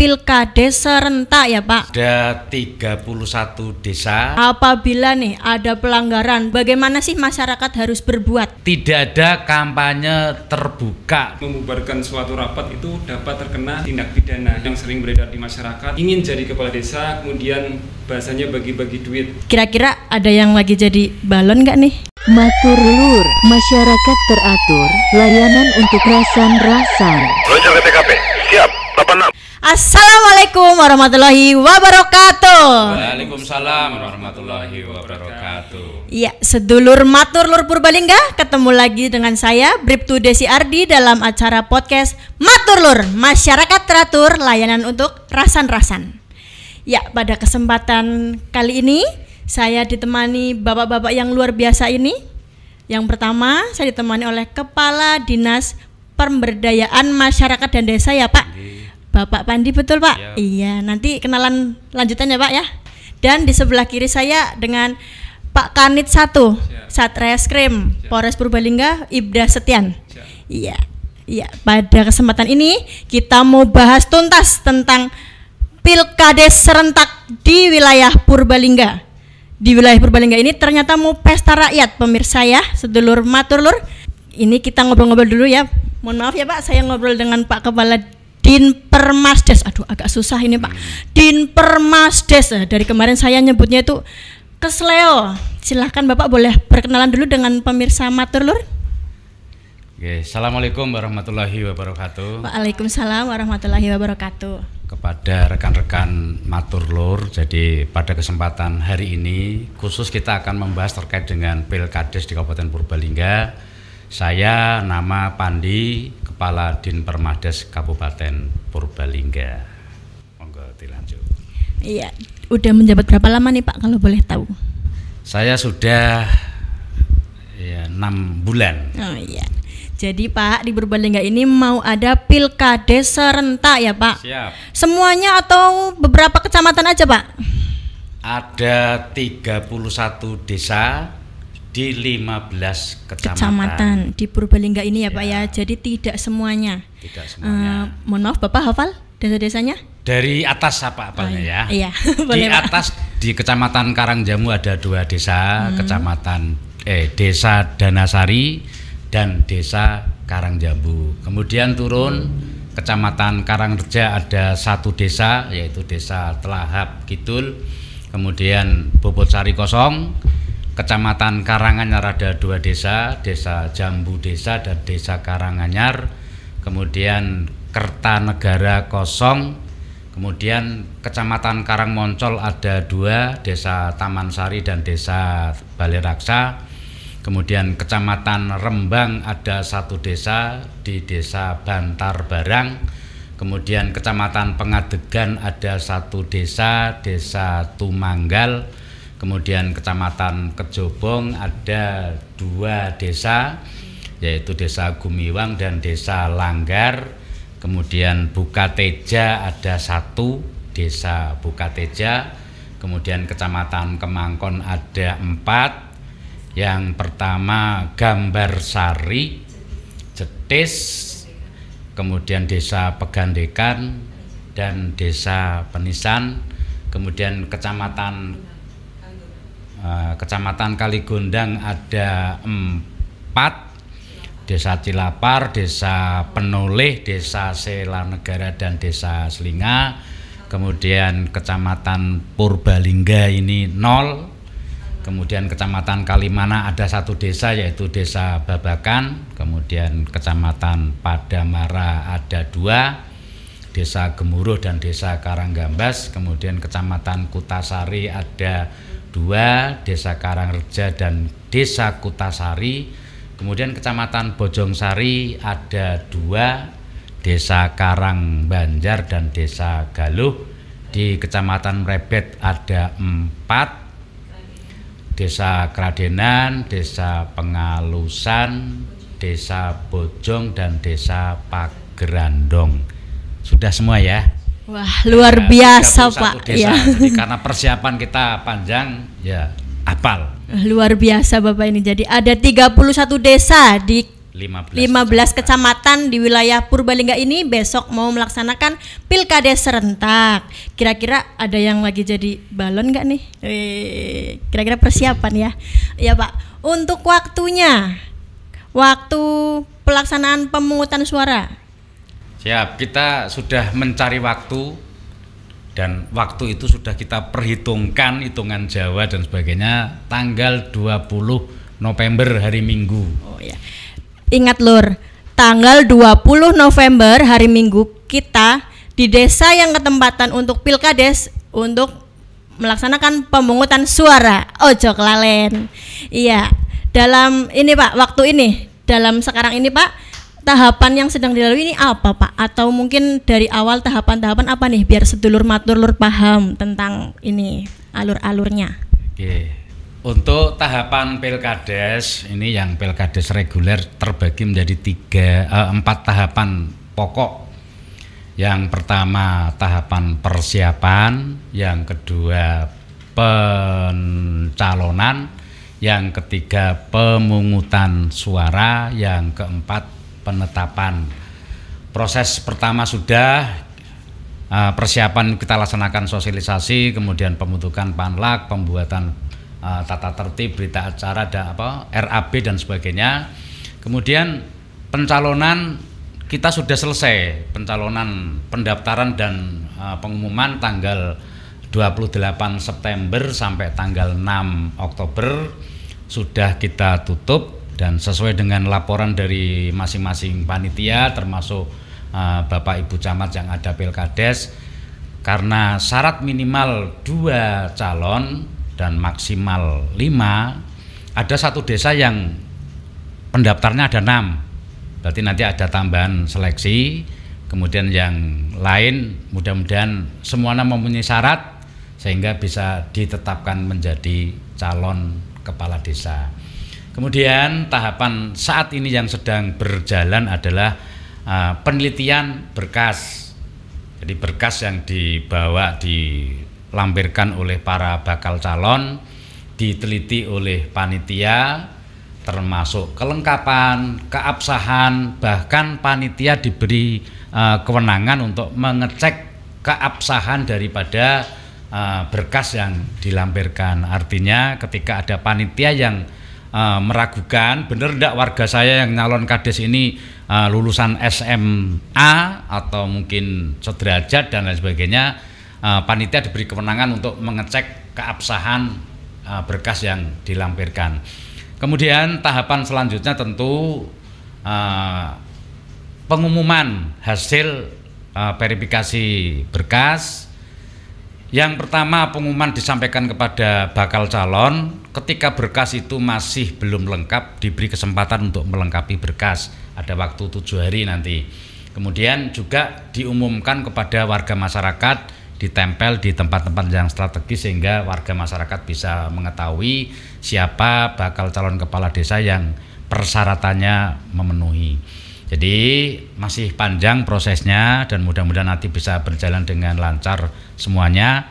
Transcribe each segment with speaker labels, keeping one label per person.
Speaker 1: pilkades serentak ya Pak.
Speaker 2: Ada 31 desa.
Speaker 1: Apabila nih ada pelanggaran, bagaimana sih masyarakat harus berbuat?
Speaker 2: Tidak ada kampanye terbuka.
Speaker 3: Membubarkan suatu rapat itu dapat terkena tindak pidana yang sering beredar di masyarakat. Ingin jadi kepala desa, kemudian bahasanya bagi-bagi duit.
Speaker 1: Kira-kira ada yang lagi jadi balon nggak nih?
Speaker 4: Matur Lur, masyarakat teratur, layanan untuk rasan-rasan.
Speaker 5: Loncat ke TKP, siap, 86.
Speaker 1: Assalamualaikum warahmatullahi wabarakatuh.
Speaker 2: Waalaikumsalam warahmatullahi wabarakatuh.
Speaker 1: Iya, sedulur Matur Lur Purbalingga, ketemu lagi dengan saya Bribtu Desi Ardi dalam acara podcast Matur Lur, masyarakat teratur, layanan untuk rasan-rasan. Ya, pada kesempatan kali ini saya ditemani bapak-bapak yang luar biasa ini. Yang pertama, saya ditemani oleh Kepala Dinas Pemberdayaan Masyarakat dan Desa ya Pak. Bapak Pandi, betul Pak?
Speaker 2: Ya.
Speaker 1: Iya, nanti kenalan lanjutannya Pak ya. Dan di sebelah kiri saya dengan Pak Kanit 1, Satreskrim Polres Purbalingga, Ibda Setian. Iya. Iya, pada kesempatan ini kita mau bahas tuntas tentang pilkades serentak di wilayah Purbalingga. Di wilayah Purbalingga ini ternyata mau pesta rakyat, pemirsa ya, sedulur Matur Lur. Ini kita ngobrol-ngobrol dulu ya. Mohon maaf ya Pak, saya ngobrol dengan Pak Kepala Dinpermasdes. Aduh, agak susah ini Pak. Dinpermasdes. Dari kemarin saya nyebutnya itu kesleo. Silahkan Bapak boleh perkenalan dulu dengan pemirsa Matur Lur.
Speaker 2: Oke, Assalamualaikum warahmatullahi wabarakatuh.
Speaker 1: Waalaikumsalam warahmatullahi wabarakatuh.
Speaker 2: Kepada rekan-rekan Matur Lur, jadi pada kesempatan hari ini khusus kita akan membahas terkait dengan pilkades di Kabupaten Purbalingga. Saya nama Pandi, Kepala Dinpermasdes Kabupaten Purbalingga. Monggo dilanjut.
Speaker 1: Iya, udah menjabat berapa lama nih Pak kalau boleh tahu?
Speaker 2: Saya sudah 6 bulan.
Speaker 1: Oh iya. Jadi Pak, di Purbalingga ini mau ada pilkades serentak ya Pak?
Speaker 2: Siap.
Speaker 1: Semuanya atau beberapa kecamatan aja Pak?
Speaker 2: Ada 31 desa di 15 kecamatan.
Speaker 1: Di Purbalingga ini ya Pak ya, jadi tidak semuanya.
Speaker 2: Tidak semuanya.
Speaker 1: Mohon maaf Bapak hafal desa-desanya?
Speaker 2: Dari atas apa-apanya ya?
Speaker 1: Iya.
Speaker 2: Di
Speaker 1: Boleh, Pak.
Speaker 2: atas di Kecamatan Karangjamu ada 2 desa, Desa Danasari dan Desa Karangjambu. Kemudian turun Kecamatan Karangreja ada 1 desa, yaitu Desa Telahap Kidul. Kemudian Bobotsari Kosong. Kecamatan Karanganyar ada 2 desa, Desa Jambu Desa dan Desa Karanganyar. Kemudian Kertanegara Kosong. Kemudian Kecamatan Karangmoncol ada 2, Desa Taman Sari dan Desa Balai Raksa. Kemudian Kecamatan Rembang ada 1 desa di Desa Bantar Barang. Kemudian Kecamatan Pengadegan ada 1 desa, Desa Tumanggal. Kemudian Kecamatan Kejobong ada 2 desa, yaitu Desa Gumiwang dan Desa Langgar. Kemudian Bukateja ada 1 desa Bukateja. Kemudian Kecamatan Kemangkon ada 4. Yang pertama Gambarsari, Jetis, kemudian Desa Pegandekan dan Desa Penisan. Kemudian Kecamatan Kaligondang ada 4, Desa Cilapar, Desa Penoleh, Desa Selanegara dan Desa Selinga. Kemudian Kecamatan Purbalingga ini 0. Kemudian Kecamatan Kalimana ada 1 desa, yaitu Desa Babakan. Kemudian Kecamatan Padamara ada 2, Desa Gemuruh dan Desa Karanggambas. Kemudian Kecamatan Kutasari ada 2, Desa Karangreja dan Desa Kutasari. Kemudian Kecamatan Bojongsari ada 2, Desa Karangbanjar dan Desa Galuh. Di Kecamatan Mrebet ada 4, Desa Kradenan, Desa Pengalusan, Desa Bojong dan Desa Pagerandong. Sudah semua ya?
Speaker 1: Wah, luar biasa Pak.
Speaker 2: Desa. Ya. Jadi karena persiapan kita panjang, ya hafal.
Speaker 1: Luar biasa Bapak ini. Jadi ada 31 desa di
Speaker 2: 15
Speaker 1: kecamatan di wilayah Purbalingga ini besok mau melaksanakan pilkades serentak. Kira-kira ada yang lagi jadi balon nggak nih? Kira-kira persiapan ya. Ya Pak, untuk waktunya, waktu pelaksanaan pemungutan suara.
Speaker 2: Siap, kita sudah mencari waktu dan waktu itu sudah kita perhitungkan, hitungan Jawa dan sebagainya, tanggal 20 November hari Minggu.
Speaker 1: Oh ya. Ingat Lur, tanggal 20 November hari Minggu kita di desa yang ketempatan untuk pilkades untuk melaksanakan pemungutan suara. Ojo kelalen. Iya, dalam ini Pak, waktu ini, dalam sekarang ini Pak, tahapan yang sedang dilalui ini apa Pak? Atau mungkin dari awal tahapan-tahapan apa nih biar sedulur maturlur paham tentang ini alur-alurnya.
Speaker 2: Oke. Untuk tahapan pilkades ini yang pilkades reguler terbagi menjadi 4 tahapan pokok. Yang pertama tahapan persiapan, yang kedua pencalonan, yang ketiga pemungutan suara, yang keempat penetapan. Proses pertama sudah persiapan kita laksanakan sosialisasi, kemudian pembentukan panlak, pembuatan tata tertib, berita acara, RAB dan sebagainya. Kemudian pencalonan kita sudah selesai, pencalonan pendaftaran dan pengumuman tanggal 28 September sampai tanggal 6 Oktober sudah kita tutup dan sesuai dengan laporan dari masing-masing panitia termasuk Bapak Ibu Camat yang ada pilkades, karena syarat minimal 2 calon dan maksimal 5, ada satu desa yang pendaftarnya ada 6, berarti nanti ada tambahan seleksi. Kemudian yang lain mudah-mudahan semuanya mempunyai syarat sehingga bisa ditetapkan menjadi calon kepala desa. Kemudian tahapan saat ini yang sedang berjalan adalah penelitian berkas. Jadi berkas yang dibawa dilampirkan oleh para bakal calon diteliti oleh panitia, termasuk kelengkapan, keabsahan, bahkan panitia diberi kewenangan untuk mengecek keabsahan daripada berkas yang dilampirkan. Artinya ketika ada panitia yang meragukan benar tidak warga saya yang nyalon kades ini lulusan SMA atau mungkin sederajat dan lain sebagainya, panitia diberi kewenangan untuk mengecek keabsahan berkas yang dilampirkan. Kemudian tahapan selanjutnya tentu pengumuman hasil verifikasi berkas. Yang pertama, pengumuman disampaikan kepada bakal calon. Ketika berkas itu masih belum lengkap, diberi kesempatan untuk melengkapi berkas. Ada waktu 7 hari nanti. Kemudian juga diumumkan kepada warga masyarakat, ditempel di tempat-tempat yang strategis sehingga warga masyarakat bisa mengetahui siapa bakal calon kepala desa yang persyaratannya memenuhi. Jadi masih panjang prosesnya dan mudah-mudahan nanti bisa berjalan dengan lancar semuanya.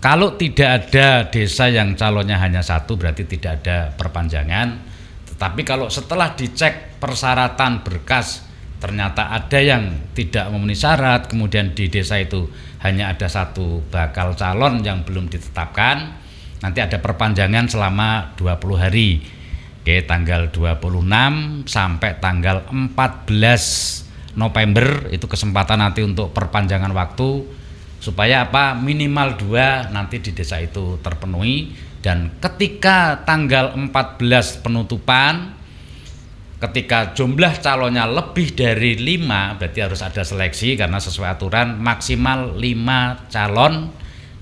Speaker 2: Kalau tidak ada desa yang calonnya hanya 1 berarti tidak ada perpanjangan. Tetapi kalau setelah dicek persyaratan berkas ternyata ada yang tidak memenuhi syarat, kemudian di desa itu hanya ada 1 bakal calon yang belum ditetapkan, nanti ada perpanjangan selama 20 hari. Oke, tanggal 26 sampai tanggal 14 November itu kesempatan nanti untuk perpanjangan waktu supaya apa, minimal 2 nanti di desa itu terpenuhi. Dan ketika tanggal 14 penutupan, ketika jumlah calonnya lebih dari 5 berarti harus ada seleksi karena sesuai aturan maksimal 5 calon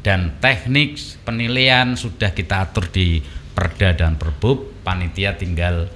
Speaker 2: dan teknik penilaian sudah kita atur di Perda dan Perbub, panitia tinggal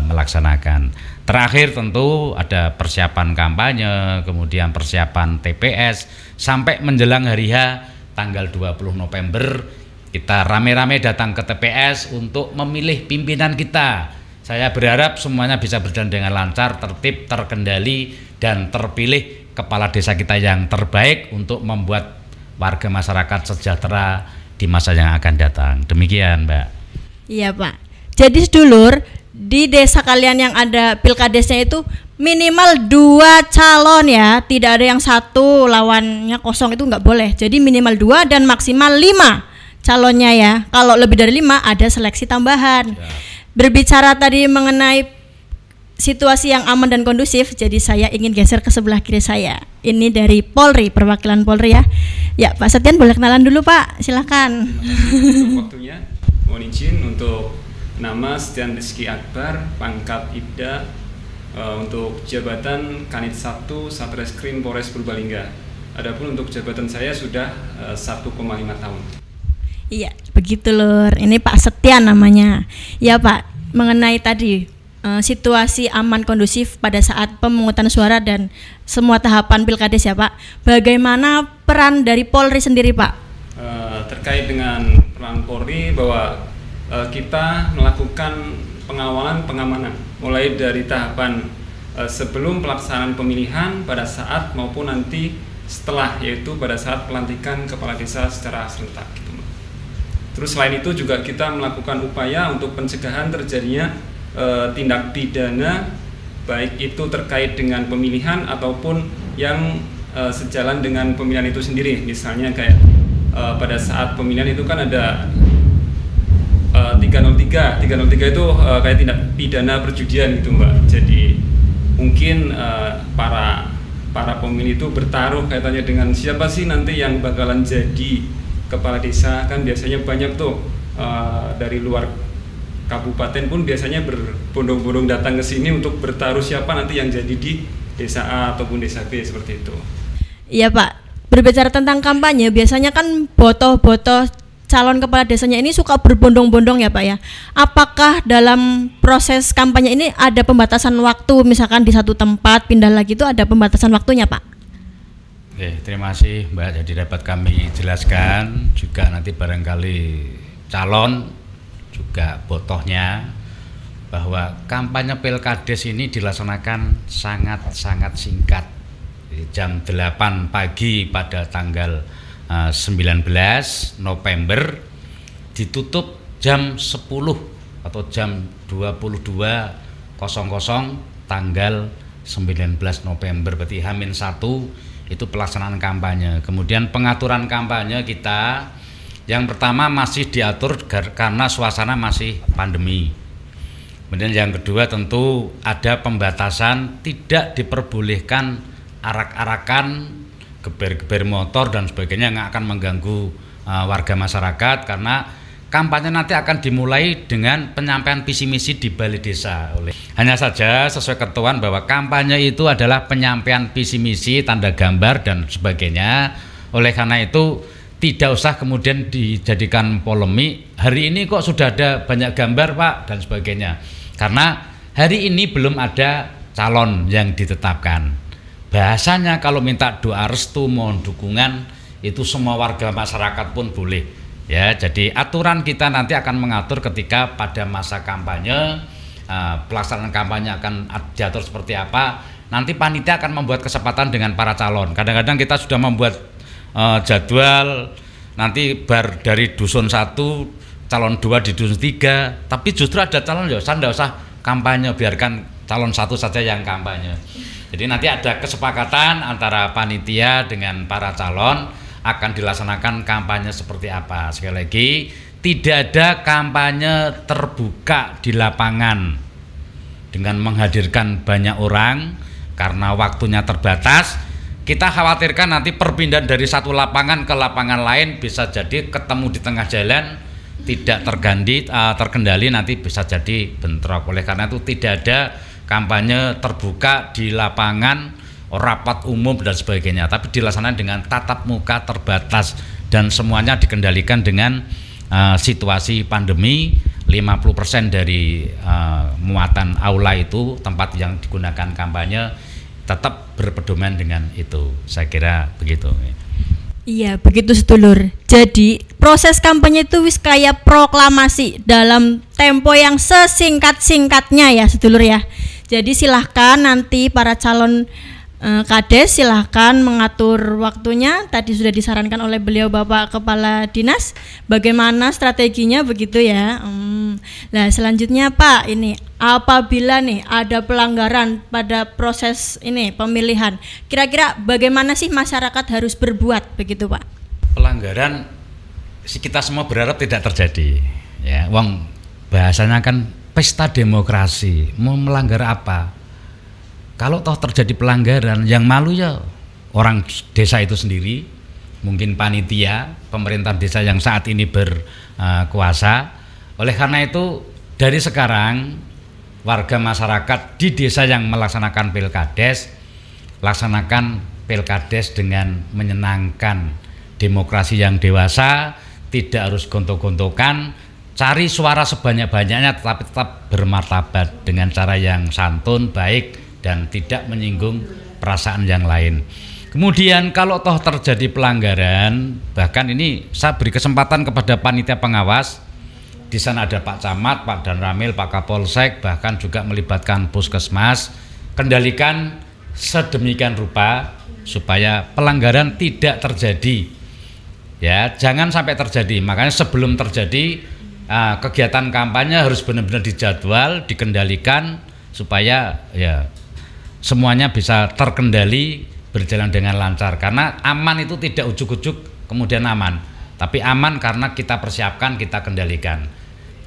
Speaker 2: melaksanakan. Terakhir tentu ada persiapan kampanye, kemudian persiapan TPS sampai menjelang hari H tanggal 20 November kita rame-rame datang ke TPS untuk memilih pimpinan kita. Saya berharap semuanya bisa berjalan dengan lancar, tertib, terkendali dan terpilih kepala desa kita yang terbaik untuk membuat warga masyarakat sejahtera di masa yang akan datang. Demikian, Mbak.
Speaker 1: Iya Pak. Jadi sedulur, di desa kalian yang ada pilkadesnya itu minimal 2 calon ya, tidak ada yang satu lawannya kosong, itu nggak boleh. Jadi minimal 2 dan maksimal 5 calonnya ya. Kalau lebih dari 5 ada seleksi tambahan. Berbicara tadi mengenai situasi yang aman dan kondusif, jadi saya ingin geser ke sebelah kiri saya. Ini dari Polri, perwakilan Polri ya. Ya Pak Setian, boleh kenalan dulu Pak, silakan.
Speaker 3: Untuk waktunya, mohon izin untuk nama Setian Rizky Akbar, pangkat Ibda, untuk jabatan Kanit 1 Satreskrim Polres Purbalingga. Adapun untuk jabatan saya sudah 1,5 tahun.
Speaker 1: Iya, begitu Lur. Ini Pak Setian namanya. Ya Pak, mengenai tadi situasi aman kondusif pada saat pemungutan suara dan semua tahapan pilkades ya Pak. Bagaimana peran dari Polri sendiri Pak?
Speaker 3: Terkait dengan peran Polri, bahwa kita melakukan pengawalan pengamanan mulai dari tahapan sebelum pelaksanaan pemilihan, pada saat maupun nanti setelah, yaitu pada saat pelantikan kepala desa secara serentak gitu. Terus selain itu juga kita melakukan upaya untuk pencegahan terjadinya tindak pidana, baik itu terkait dengan pemilihan ataupun yang sejalan dengan pemilihan itu sendiri. Misalnya kayak pada saat pemilihan itu kan ada 303 itu kayak tindak pidana perjudian gitu Mbak. Jadi mungkin para pemilih itu bertaruh kaitannya dengan siapa sih nanti yang bakalan jadi kepala desa. Kan biasanya banyak tuh dari luar kabupaten pun biasanya berbondong-bondong datang ke sini untuk bertaruh siapa nanti yang jadi di desa A ataupun desa B, seperti itu.
Speaker 1: Iya Pak, berbicara tentang kampanye, biasanya kan botoh-botoh calon kepala desanya ini suka berbondong-bondong ya Pak ya. Apakah dalam proses kampanye ini ada pembatasan waktu, misalkan di satu tempat pindah lagi itu ada pembatasan waktunya Pak?
Speaker 2: Oke, terima kasih Mbak. Jadi dapat kami jelaskan juga nanti barangkali calon juga botohnya, bahwa kampanye pilkades ini dilaksanakan sangat-sangat singkat. Jam 8 pagi pada tanggal 19 November, ditutup jam 10 atau jam 22.00 tanggal 19 November, berarti H-1 itu pelaksanaan kampanye. Kemudian pengaturan kampanye kita yang pertama masih diatur karena suasana masih pandemi. Kemudian yang kedua tentu ada pembatasan, tidak diperbolehkan arak-arakan, geber-geber motor dan sebagainya yang akan mengganggu warga masyarakat, karena kampanye nanti akan dimulai dengan penyampaian visi misi di balai desa. Hanya saja sesuai ketentuan bahwa kampanye itu adalah penyampaian visi misi, tanda gambar dan sebagainya. Oleh karena itu tidak usah kemudian dijadikan polemik. Hari ini kok sudah ada banyak gambar Pak dan sebagainya, karena hari ini belum ada calon yang ditetapkan. Bahasanya kalau minta doa restu, mohon dukungan, itu semua warga masyarakat pun boleh ya. Jadi aturan kita nanti akan mengatur ketika pada masa kampanye, pelaksanaan kampanye akan diatur seperti apa. Nanti panitia akan membuat kesepakatan dengan para calon. Kadang-kadang kita sudah membuat jadwal nanti dari dusun 1 calon 2 di dusun 3, tapi justru ada calon ya tidak usah kampanye, biarkan calon 1 saja yang kampanye. Jadi nanti ada kesepakatan antara panitia dengan para calon akan dilaksanakan kampanye seperti apa. Sekali lagi, tidak ada kampanye terbuka di lapangan dengan menghadirkan banyak orang karena waktunya terbatas. Kita khawatirkan nanti perpindahan dari satu lapangan ke lapangan lain bisa jadi ketemu di tengah jalan, tidak terkendali, nanti bisa jadi bentrok. Oleh karena itu tidak ada kampanye terbuka di lapangan, rapat umum dan sebagainya, tapi dilaksanakan dengan tatap muka terbatas dan semuanya dikendalikan dengan situasi pandemi. 50% dari muatan aula itu tempat yang digunakan kampanye tetap berpedoman dengan itu. Saya kira begitu.
Speaker 1: Iya, begitu sedulur. Jadi proses kampanye itu wis kayak proklamasi dalam tempo yang sesingkat-singkatnya ya sedulur ya. Jadi silahkan nanti para calon Kades silahkan mengatur waktunya. Tadi sudah disarankan oleh beliau Bapak Kepala Dinas bagaimana strateginya begitu ya. Nah selanjutnya Pak, ini apabila nih ada pelanggaran pada proses ini pemilihan, kira-kira bagaimana sih masyarakat harus berbuat begitu Pak?
Speaker 2: Pelanggaran kita semua berharap tidak terjadi ya. Wong bahasanya kan pesta demokrasi, mau melanggar apa? Kalau toh terjadi pelanggaran, yang malu ya orang desa itu sendiri, mungkin panitia, pemerintah desa yang saat ini berkuasa. Oleh karena itu dari sekarang warga masyarakat di desa yang melaksanakan pilkades, laksanakan pilkades dengan menyenangkan, demokrasi yang dewasa, tidak harus gontok-gontokan, cari suara sebanyak-banyaknya tetapi tetap bermartabat dengan cara yang santun, baik, dan tidak menyinggung perasaan yang lain. Kemudian kalau toh terjadi pelanggaran, bahkan ini saya beri kesempatan kepada panitia pengawas. Di sana ada Pak Camat, Pak Danramil, Pak Kapolsek, bahkan juga melibatkan Puskesmas. Kendalikan sedemikian rupa supaya pelanggaran tidak terjadi. Ya, jangan sampai terjadi. Makanya sebelum terjadi kegiatan kampanye harus benar-benar dijadwal, dikendalikan supaya ya semuanya bisa terkendali, berjalan dengan lancar. Karena aman itu tidak ujuk-ujuk kemudian aman, tapi aman karena kita persiapkan, kita kendalikan.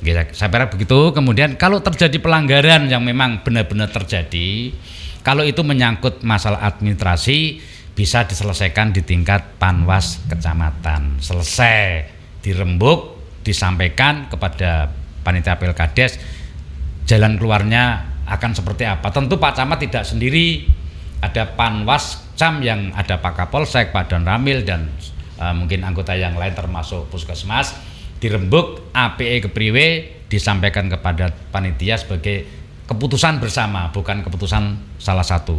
Speaker 2: Saya kira begitu. Kemudian kalau terjadi pelanggaran yang memang benar-benar terjadi, kalau itu menyangkut masalah administrasi, bisa diselesaikan di tingkat Panwas kecamatan. Selesai, dirembuk, disampaikan kepada panitia pilkades, jalan keluarnya akan seperti apa. Tentu Pak Camat tidak sendiri, ada Panwas Cam yang ada Pak Kapolsek, Pak Danramil, dan mungkin anggota yang lain termasuk Puskesmas. Dirembuk, APE kepriwe, disampaikan kepada panitia sebagai keputusan bersama, bukan keputusan salah satu.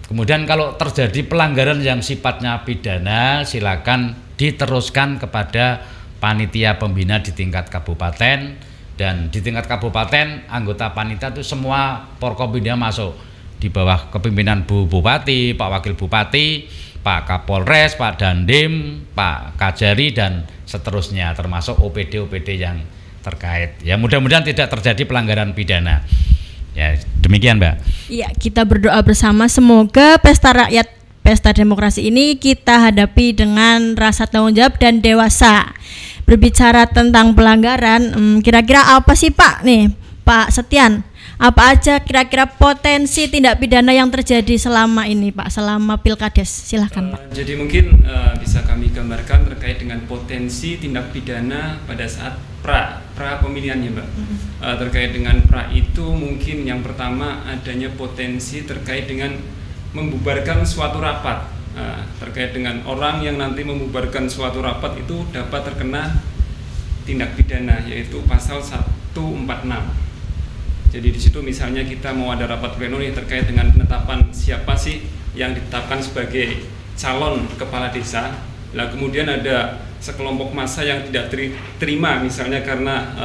Speaker 2: Kemudian kalau terjadi pelanggaran yang sifatnya pidana, silakan diteruskan kepada panitia pembina di tingkat kabupaten. Dan di tingkat kabupaten anggota panitia itu semua Porkopimda masuk di bawah kepemimpinan Bu Bupati, Pak Wakil Bupati, Pak Kapolres, Pak Dandim, Pak Kajari, dan seterusnya, termasuk OPD-OPD yang terkait. Ya mudah-mudahan tidak terjadi pelanggaran pidana. Ya demikian Mbak. Iya, kita berdoa bersama semoga pesta rakyat, pesta demokrasi ini kita hadapi dengan rasa tanggung jawab dan dewasa. Berbicara tentang pelanggaran, kira-kira apa sih Pak nih Pak Setian, apa aja kira-kira potensi tindak pidana yang terjadi selama ini Pak, selama pilkades? Silahkan Pak.
Speaker 3: Jadi mungkin bisa kami gambarkan terkait dengan potensi tindak pidana pada saat pra pemilihannya Mbak. Terkait dengan pra itu mungkin yang pertama adanya potensi terkait dengan membubarkan suatu rapat. Terkait dengan orang yang nanti membubarkan suatu rapat itu dapat terkena tindak pidana, yaitu pasal 146. Jadi di situ misalnya kita mau ada rapat pleno nih terkait dengan penetapan siapa sih yang ditetapkan sebagai calon kepala desa. Lah kemudian ada sekelompok massa yang tidak terima misalnya karena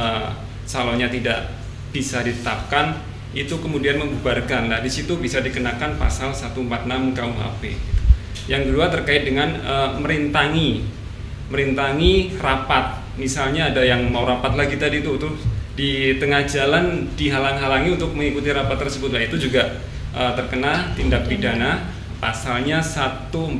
Speaker 3: calonnya tidak bisa ditetapkan, itu kemudian membubarkan. Nah di situ bisa dikenakan pasal 146 KUHP. Yang kedua terkait dengan merintangi rapat. Misalnya ada yang mau rapat lagi tadi itu di tengah jalan dihalang-halangi untuk mengikuti rapat tersebut. Nah, itu juga terkena tindak pidana pasalnya 147.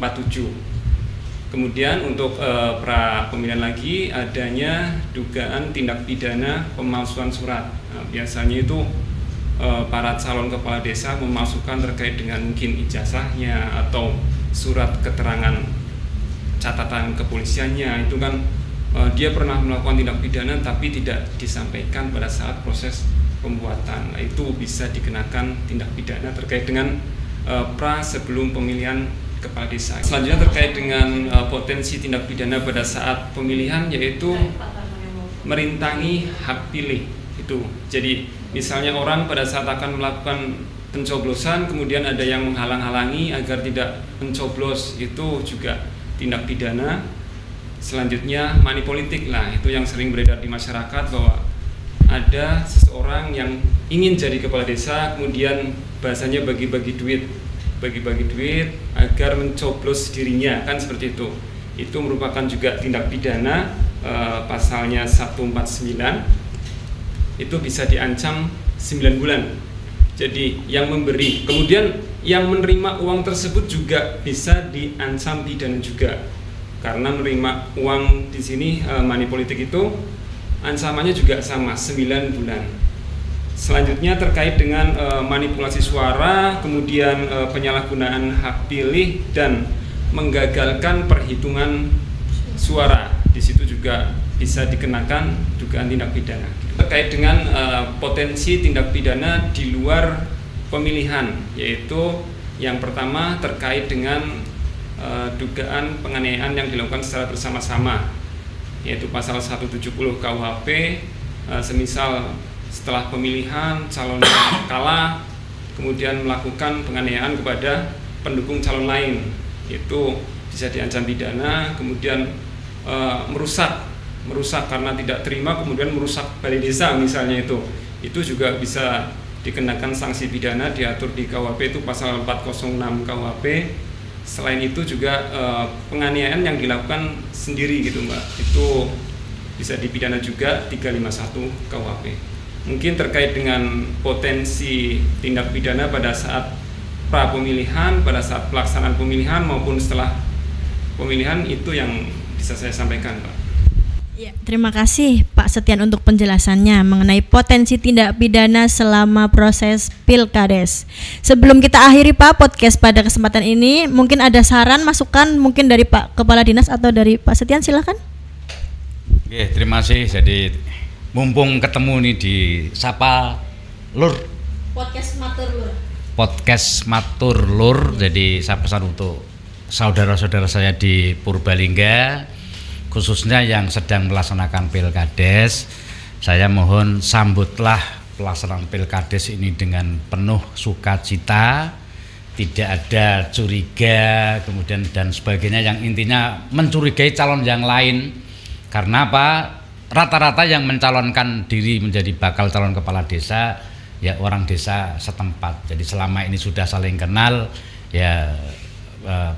Speaker 3: Kemudian untuk pra pemilihan lagi adanya dugaan tindak pidana pemalsuan surat. Nah, biasanya itu para calon kepala desa memalsukan terkait dengan mungkin ijazahnya atau surat keterangan catatan kepolisiannya. Itu kan dia pernah melakukan tindak pidana tapi tidak disampaikan pada saat proses pembuatan. Nah, itu bisa dikenakan tindak pidana terkait dengan pra sebelum pemilihan kepala desa. Selanjutnya terkait dengan potensi tindak pidana pada saat pemilihan, yaitu merintangi hak pilih. Itu jadi misalnya orang pada saat akan melakukan pencoblosan kemudian ada yang menghalang-halangi agar tidak mencoblos, itu juga tindak pidana. Selanjutnya money politik, lah itu yang sering beredar di masyarakat bahwa ada seseorang yang ingin jadi kepala desa kemudian bahasanya bagi-bagi duit bagi-bagi duit agar mencoblos dirinya, kan seperti itu. Itu merupakan juga tindak pidana, pasalnya 149, itu bisa diancam 9 bulan. Jadi yang memberi, kemudian yang menerima uang tersebut juga bisa diancam pidana juga, karena menerima uang di sini money politik itu ancamannya juga sama, 9 bulan. Selanjutnya terkait dengan manipulasi suara, kemudian penyalahgunaan hak pilih dan menggagalkan perhitungan suara. Di situ juga bisa dikenakan dugaan tindak pidana. Terkait dengan potensi tindak pidana di luar pemilihan, yaitu yang pertama terkait dengan dugaan penganiayaan yang dilakukan secara bersama-sama, yaitu pasal 170 KUHP, semisal setelah pemilihan calon kalah kemudian melakukan penganiayaan kepada pendukung calon lain, itu bisa diancam pidana. Kemudian merusak karena tidak terima, kemudian merusak balai desa misalnya, itu juga bisa dikenakan sanksi pidana, diatur di KUHP itu pasal 406 KUHP. Selain itu juga penganiayaan yang dilakukan sendiri gitu Mbak, itu bisa dipidana juga 351 KUHP. Mungkin terkait dengan potensi tindak pidana pada saat pra pemilihan, pada saat pelaksanaan pemilihan maupun setelah pemilihan, itu yang bisa saya sampaikan Pak.
Speaker 1: Ya, terima kasih Pak Setian untuk penjelasannya mengenai potensi tindak pidana selama proses Pilkades. Sebelum kita akhiri Pak podcast pada kesempatan ini, mungkin ada saran, masukan mungkin dari Pak Kepala Dinas atau dari Pak Setian, silakan.
Speaker 2: Oke, terima kasih. Jadi mumpung ketemu nih di Sapa Lur, podcast Matur Lur, jadi saya pesan untuk saudara-saudara saya di Purbalingga, khususnya yang sedang melaksanakan Pilkades, saya mohon sambutlah pelaksanaan Pilkades ini dengan penuh sukacita, tidak ada curiga, kemudian dan sebagainya yang intinya mencurigai calon yang lain. Karena apa? Rata-rata yang mencalonkan diri menjadi bakal calon kepala desa ya orang desa setempat. Jadi selama ini sudah saling kenal, ya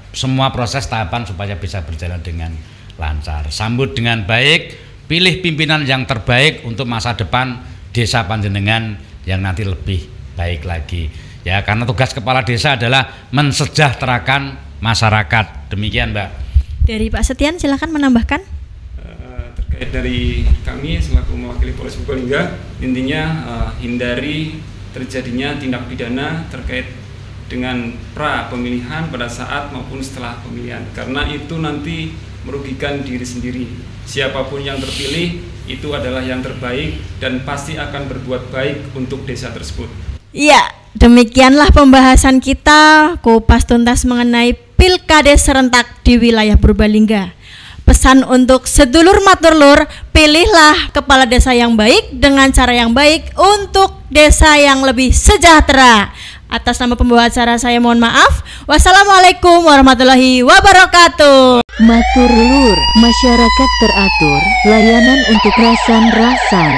Speaker 2: semua proses tahapan supaya bisa berjalan dengan lancar. Sambut dengan baik, pilih pimpinan yang terbaik untuk masa depan desa Panjenengan yang nanti lebih baik lagi. Ya, karena tugas kepala desa adalah mensejahterakan masyarakat. Demikian, Mbak.
Speaker 1: Dari Pak Setian silakan menambahkan.
Speaker 3: Terkait dari kami selaku mewakili Polres Purbalingga, intinya hindari terjadinya tindak pidana terkait dengan pra pemilihan pada saat maupun setelah pemilihan, karena itu nanti merugikan diri sendiri. Siapapun yang terpilih itu adalah yang terbaik dan pasti akan berbuat baik untuk desa tersebut.
Speaker 1: Iya, demikianlah pembahasan kita kupas tuntas mengenai Pilkades serentak di wilayah Purbalingga. Pesan untuk sedulur maturlur, pilihlah kepala desa yang baik dengan cara yang baik untuk desa yang lebih sejahtera. Atas nama pembawa acara saya mohon maaf. Wassalamualaikum warahmatullahi wabarakatuh.
Speaker 4: Matur Lur, masyarakat teratur, layanan untuk rasan-rasan.